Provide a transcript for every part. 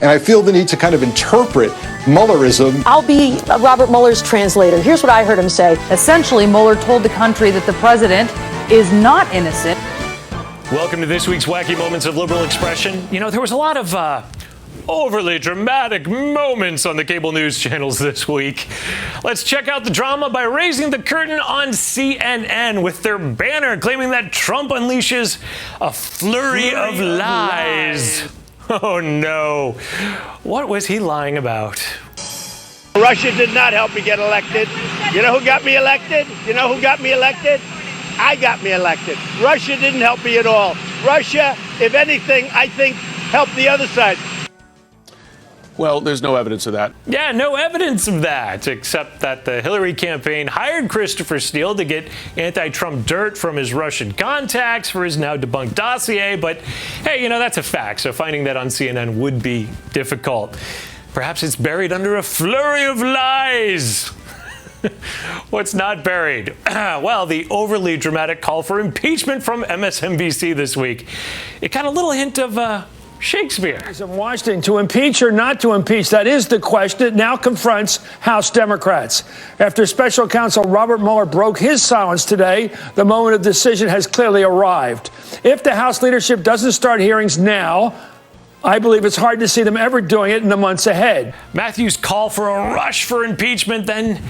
And I feel the need to kind of interpret Muellerism. I'll be Robert Mueller's translator. Here's what I heard him say. Essentially, Mueller told the country that the president is not innocent. Welcome to this week's Wacky Moments of Liberal Expression. You know, there was a lot of overly dramatic moments on the cable news channels this week. Let's check out the drama by raising the curtain on CNN with their banner claiming that Trump unleashes a flurry of lies. Oh no. What was he lying about? Russia did not help me get elected. You know who got me elected? You know who got me elected? I got me elected. Russia didn't help me at all. Russia, if anything, I think helped the other side. Well, there's no evidence of that. Yeah, no evidence of that, except that the Hillary campaign hired Christopher Steele to get anti-Trump dirt from his Russian contacts for his now debunked dossier. But hey, you know, that's a fact. So finding that on CNN would be difficult. Perhaps it's buried under a flurry of lies. What's not buried? Well, the overly dramatic call for impeachment from MSNBC this week. It got a little hint of Shakespeare. In Washington, to impeach or not to impeach, that is the question that now confronts House Democrats. After special counsel Robert Mueller broke his silence today, the moment of decision has clearly arrived. If the House leadership doesn't start hearings now, I believe it's hard to see them ever doing it in the months ahead. Matthew's call for a rush for impeachment then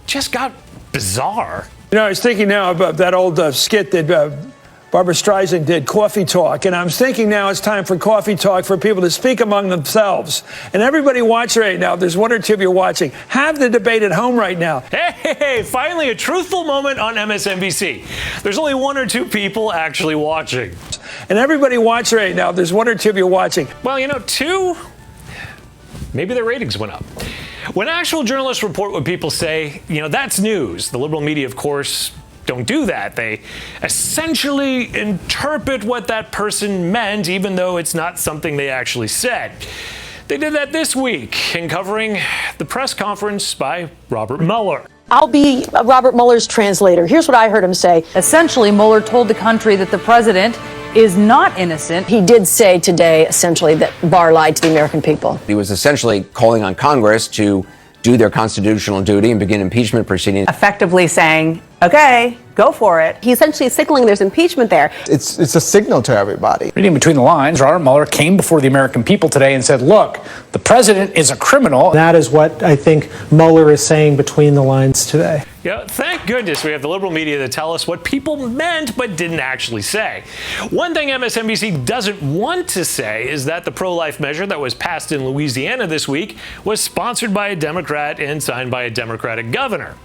just got bizarre. You know, I was thinking now about that old skit that Barbara Streisand did, Coffee Talk, and I'm thinking now it's time for Coffee Talk for people to speak among themselves. And everybody watch right now, there's one or two of you watching, have the debate at home right now. Hey, finally a truthful moment on MSNBC. There's only one or two people actually watching. And everybody watch right now, there's one or two of you watching. Well, you know, two, maybe their ratings went up. When actual journalists report what people say, you know, that's news. The liberal media, of course, don't do that. They essentially interpret what that person meant, even though it's not something they actually said. They did that this week in covering the press conference by Robert Mueller. I'll be Robert Mueller's translator. Here's what I heard him say. Essentially, Mueller told the country that the president is not innocent. He did say today, essentially, that Barr lied to the American people. He was essentially calling on Congress to do their constitutional duty and begin impeachment proceedings. Effectively saying, okay, go for it. He essentially is signaling there's impeachment there. It's a signal to everybody. Reading between the lines, Robert Mueller came before the American people today and said, look, the president is a criminal. That is what I think Mueller is saying between the lines today. Yeah, thank goodness we have the liberal media that tell us what people meant but didn't actually say. One thing MSNBC doesn't want to say is that the pro-life measure that was passed in Louisiana this week was sponsored by a Democrat and signed by a Democratic governor.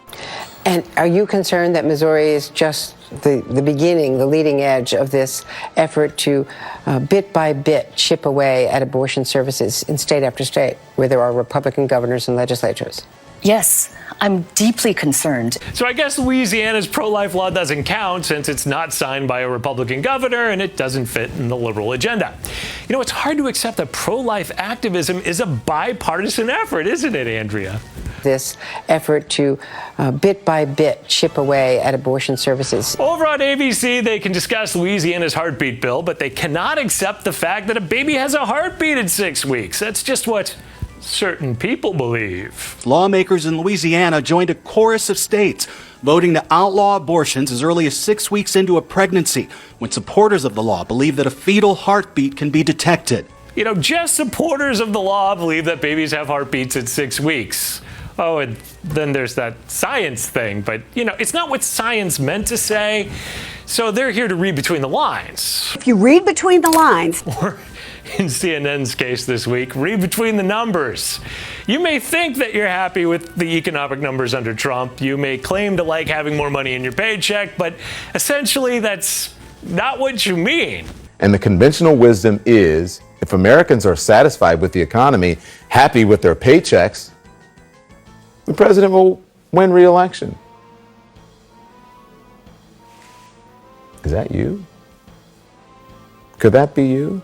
And are you concerned that Missouri is just the beginning, the leading edge of this effort to bit by bit chip away at abortion services in state after state where there are Republican governors and legislatures? Yes, I'm deeply concerned. So I guess Louisiana's pro-life law doesn't count since it's not signed by a Republican governor and it doesn't fit in the liberal agenda. You know, it's hard to accept that pro-life activism is a bipartisan effort, isn't it, Andrea? This effort to bit by bit chip away at abortion services. Over on ABC, they can discuss Louisiana's heartbeat bill, but they cannot accept the fact that a baby has a heartbeat at 6 weeks. That's just what certain people believe. Lawmakers in Louisiana joined a chorus of states voting to outlaw abortions as early as 6 weeks into a pregnancy, when supporters of the law believe that a fetal heartbeat can be detected. You know, just supporters of the law believe that babies have heartbeats at 6 weeks. Oh, and then there's that science thing, but, you know, it's not what science meant to say, so they're here to read between the lines. If you read between the lines, or in CNN's case this week, read between the numbers. You may think that you're happy with the economic numbers under Trump. You may claim to like having more money in your paycheck, but essentially that's not what you mean. And the conventional wisdom is, if Americans are satisfied with the economy, happy with their paychecks, the president will win re-election. Is that you? Could that be you?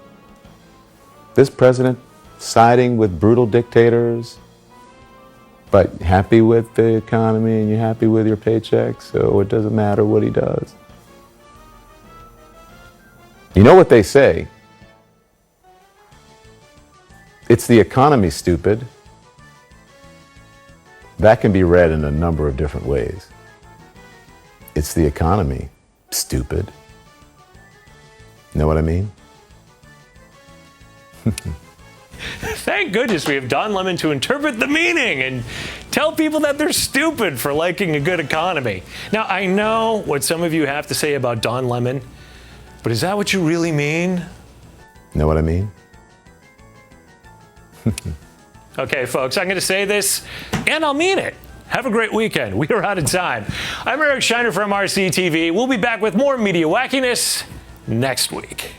This president siding with brutal dictators, but happy with the economy and you're happy with your paycheck, so it doesn't matter what he does. You know what they say? It's the economy, stupid. That can be read in a number of different ways. It's the economy, stupid. Know what I mean? Thank goodness we have Don Lemon to interpret the meaning and tell people that they're stupid for liking a good economy. Now, I know what some of you have to say about Don Lemon, but is that what you really mean? Know what I mean? Okay, folks, I'm going to say this, and I'll mean it. Have a great weekend. We are out of time. I'm Eric Shiner from MRC-TV. We'll be back with more media wackiness next week.